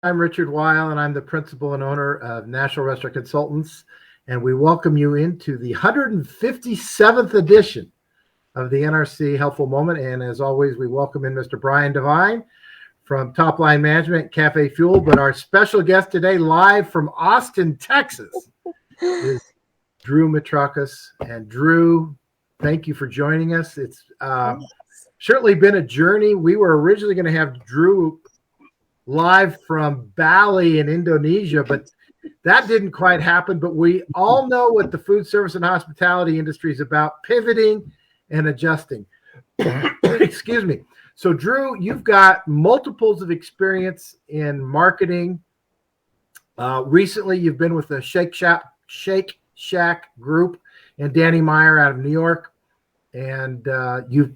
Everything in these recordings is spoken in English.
I'm Richard Weil, and I'm the principal and owner of National Restaurant Consultants. And we welcome you into the 157th edition of the NRC Helpful Moment. And as always, we welcome in Mr. Brian Devine from Top Line Management, CafeFuel. But our special guest today, live from Austin, Texas, is Drew Mitrakos. And Drew, thank you for joining us. It's certainly been a journey. We were originally going to have Drew live from Bali in Indonesia, but that didn't quite happen. But we all know what the food service and hospitality industry is about: pivoting and adjusting. Excuse me. So Drew, you've got multiples of experience in marketing. Recently, you've been with the Shake Shack group and Danny Meyer out of New York, and you've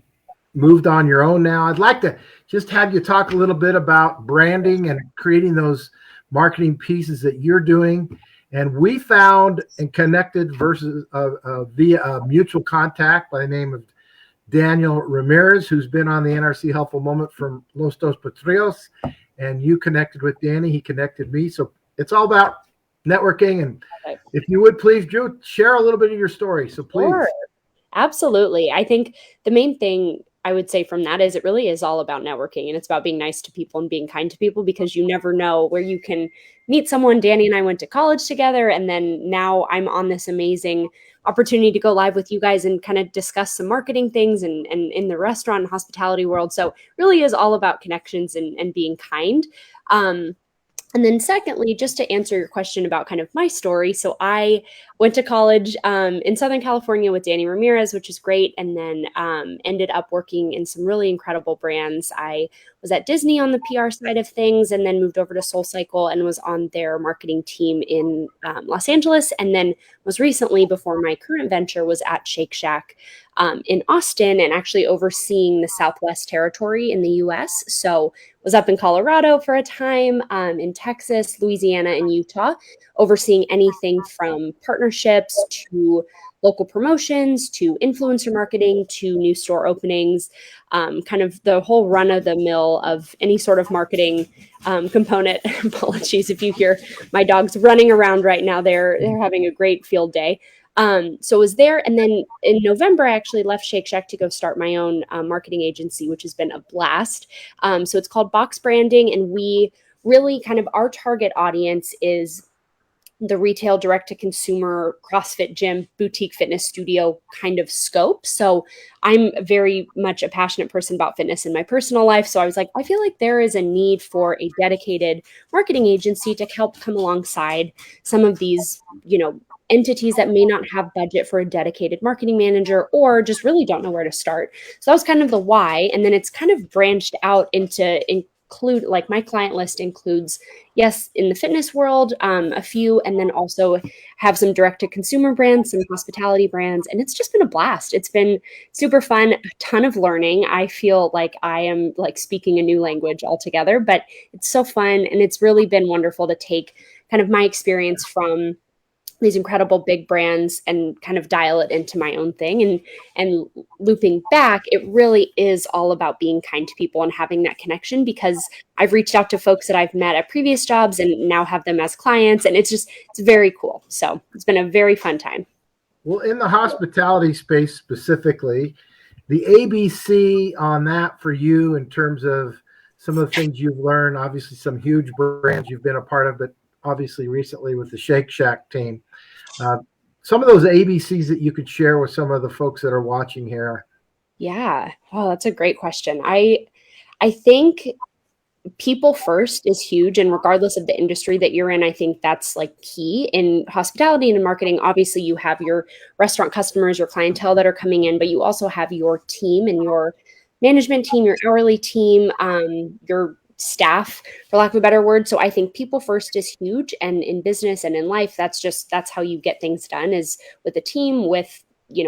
moved on your own now. I'd like to just have you talk a little bit about branding and creating those marketing pieces that you're doing. And we found and connected via a mutual contact by the name of Daniel Ramirez, who's been on the NRC Helpful Moment from Los Dos Patrios. And you connected with Danny. He connected me. So it's all about networking. And if you would please, Drew, share a little bit of your story. So please. Sure. Absolutely. I think the main thing I would say from that is it really is all about networking, and it's about being nice to people and being kind to people, because you never know where you can meet someone. Danny and I went to college together, and then now I'm on this amazing opportunity to go live with you guys and kind of discuss some marketing things and in the restaurant and hospitality world. So it really is all about connections and being kind. And then secondly, just to answer your question about kind of my story. So I went to college in Southern California with Danny Ramirez, which is great. And then ended up working in some really incredible brands. I was at Disney on the PR side of things, and then moved over to SoulCycle and was on their marketing team in Los Angeles. And then most recently, before my current venture, was at Shake Shack in Austin, and actually overseeing the Southwest territory in the US. So was up in Colorado for a time, in Texas, Louisiana, and Utah, overseeing anything from partnerships to local promotions to influencer marketing to new store openings, kind of the whole run of the mill of any sort of marketing component. Apologies if you hear my dogs running around right now. They're having a great field day. So I was there. And then in November, I actually left Shake Shack to go start my own marketing agency, which has been a blast. So it's called Box Branding. And we really kind of, our target audience is the retail direct-to-consumer CrossFit gym, boutique fitness studio kind of scope. So I'm very much a passionate person about fitness in my personal life. So I was like, I feel like there is a need for a dedicated marketing agency to help come alongside some of these, entities that may not have budget for a dedicated marketing manager, or just really don't know where to start. So that was kind of the why. And then it's kind of branched out into include, like, my client list includes, yes, in the fitness world, a few, and then also have some direct to consumer brands, some hospitality brands. And it's just been a blast. It's been super fun, a ton of learning. I feel like I am like speaking a new language altogether, but it's so fun. And it's really been wonderful to take kind of my experience from these incredible big brands and kind of dial it into my own thing. And looping back, it really is all about being kind to people and having that connection, because I've reached out to folks that I've met at previous jobs and now have them as clients. And it's very cool. So it's been a very fun time. Well, in the hospitality space specifically, the ABC on that for you in terms of some of the things you've learned, obviously some huge brands you've been a part of, but obviously recently with the Shake Shack team. Some of those ABCs that you could share with some of the folks that are watching here. Yeah. Oh, that's a great question. I think people first is huge. And regardless of the industry that you're in, I think that's like key in hospitality and in marketing. Obviously, you have your restaurant customers, your clientele that are coming in, but you also have your team and your management team, your hourly team, your staff, for lack of a better word. So I think people first is huge. And in business and in life, that's how you get things done, is with a team, with,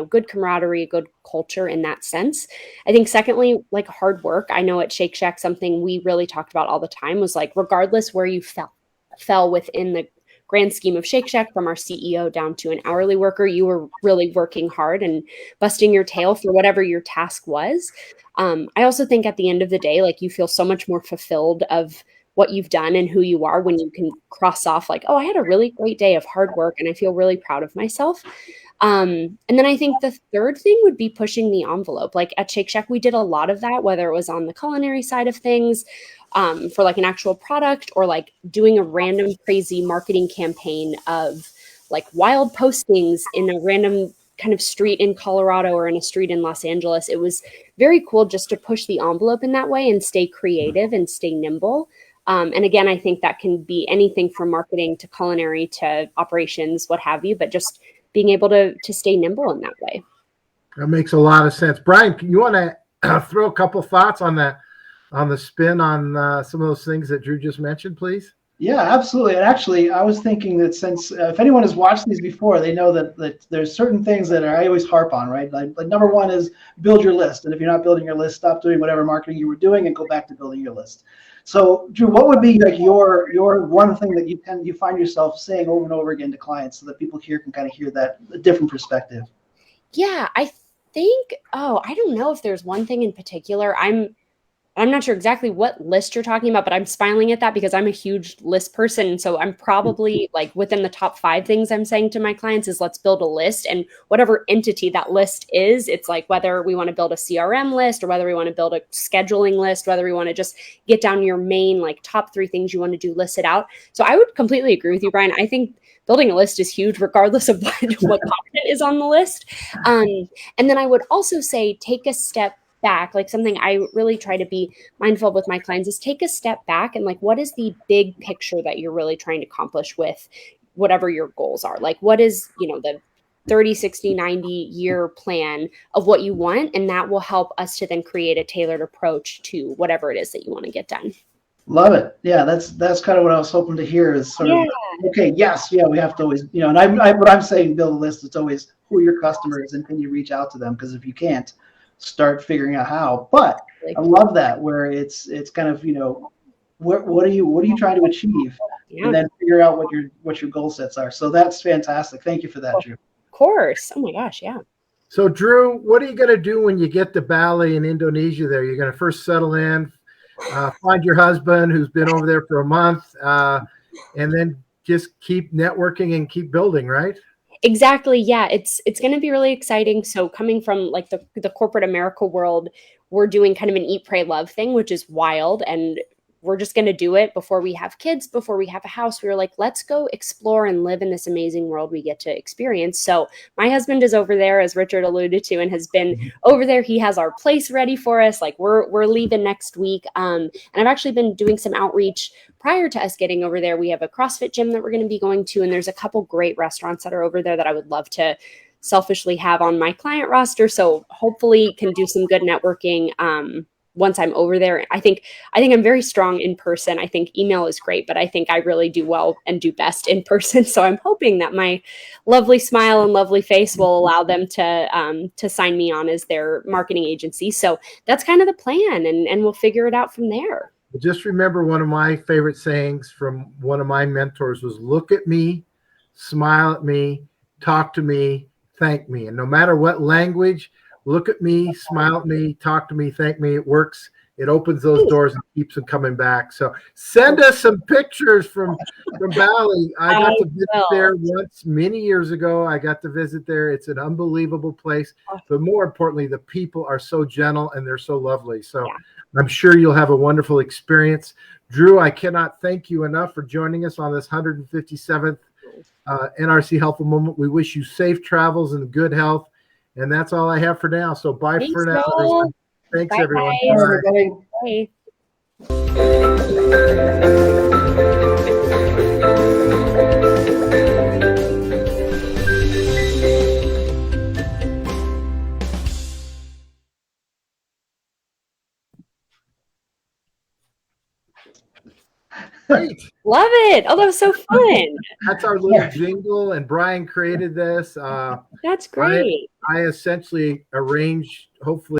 good camaraderie, good culture in that sense. I think secondly, like hard work. I know at Shake Shack, something we really talked about all the time was like, regardless where you fell within the grand scheme of Shake Shack, from our CEO down to an hourly worker, you were really working hard and busting your tail for whatever your task was. I also think at the end of the day, like, you feel so much more fulfilled of what you've done and who you are when you can cross off like, oh, I had a really great day of hard work and I feel really proud of myself. And then I think the third thing would be pushing the envelope. Like at Shake Shack, we did a lot of that, whether it was on the culinary side of things, for like an actual product, or like doing a random crazy marketing campaign of like wild postings in a random kind of street in Colorado or in a street in Los Angeles. It was very cool just to push the envelope in that way and stay creative and stay nimble. And again, I think that can be anything from marketing to culinary to operations, what have you, but just being able to stay nimble in that way. That makes a lot of sense. Brian, you want to throw a couple thoughts on that, on the spin on some of those things that Drew just mentioned, please? Yeah, absolutely. And actually, I was thinking that since if anyone has watched these before, they know that there's certain things that I always harp on, right? Like number one is build your list. And if you're not building your list, stop doing whatever marketing you were doing and go back to building your list. So, Drew, what would be like your one thing that you find yourself saying over and over again to clients so that people here can kind of hear that a different perspective? Yeah, I think, I don't know if there's one thing in particular. I'm not sure exactly what list you're talking about, but I'm smiling at that because I'm a huge list person. So I'm probably like within the top 5 things I'm saying to my clients is let's build a list, and whatever entity that list is, it's like whether we want to build a CRM list or whether we want to build a scheduling list, whether we want to just get down your main like top 3 things you want to do, list it out. So I would completely agree with you, Brian. I think building a list is huge regardless of what content is on the list. And then I would also say take a step back. Like something I really try to be mindful of with my clients is take a step back and like, what is the big picture that you're really trying to accomplish with whatever your goals are? Like what is, the 30, 60, 90 year plan of what you want? And that will help us to then create a tailored approach to whatever it is that you want to get done. Love it. Yeah, that's kind of what I was hoping to hear is sort of, okay, yes, yeah, we have to always, and what I'm saying, build a list, it's always who are your customers and can you reach out to them? Because if you can't, start figuring out how. But I love that where it's kind of, what are you trying to achieve? Yeah. And then figure out what your goal sets are. So that's fantastic. Thank you for that, Drew. Of course. Oh my gosh, yeah. So Drew, what are you going to do when you get to Bali in Indonesia there? You're going to first settle in, find your husband who's been over there for a month, and then just keep networking and keep building, right? Exactly. Yeah, it's going to be really exciting. So coming from like the corporate America world, we're doing kind of an eat, pray, love thing, which is wild. And we're just going to do it before we have kids, before we have a house. We were like, let's go explore and live in this amazing world we get to experience. So my husband is over there, as Richard alluded to, and has been over there. He has our place ready for us. Like we're leaving next week. And I've actually been doing some outreach prior to us getting over there. We have a CrossFit gym that we're going to be going to, and there's a couple great restaurants that are over there that I would love to selfishly have on my client roster. So hopefully can do some good networking once I'm over there. I think I'm very strong in person. I think email is great, but I think I really do well and do best in person. So I'm hoping that my lovely smile and lovely face will allow them to sign me on as their marketing agency. So that's kind of the plan, and we'll figure it out from there. Just remember, one of my favorite sayings from one of my mentors was, look at me, smile at me, talk to me, thank me. And no matter what language, look at me, smile at me, talk to me, thank me. It works. It opens those doors and keeps them coming back. So send us some pictures from Bali. I got to visit there once many years ago. I got to visit there. It's an unbelievable place. But more importantly, the people are so gentle and they're so lovely. So I'm sure you'll have a wonderful experience. Drew, I cannot thank you enough for joining us on this 157th NRC Helpful Moment. We wish you safe travels and good health. And that's all I have for now. So bye. Thanks, for now. Joel. Thanks, everyone. Bye. Great. Love it. Oh, that was so fun. That's our little jingle, and Brian created this. That's great. I essentially arranged, hopefully,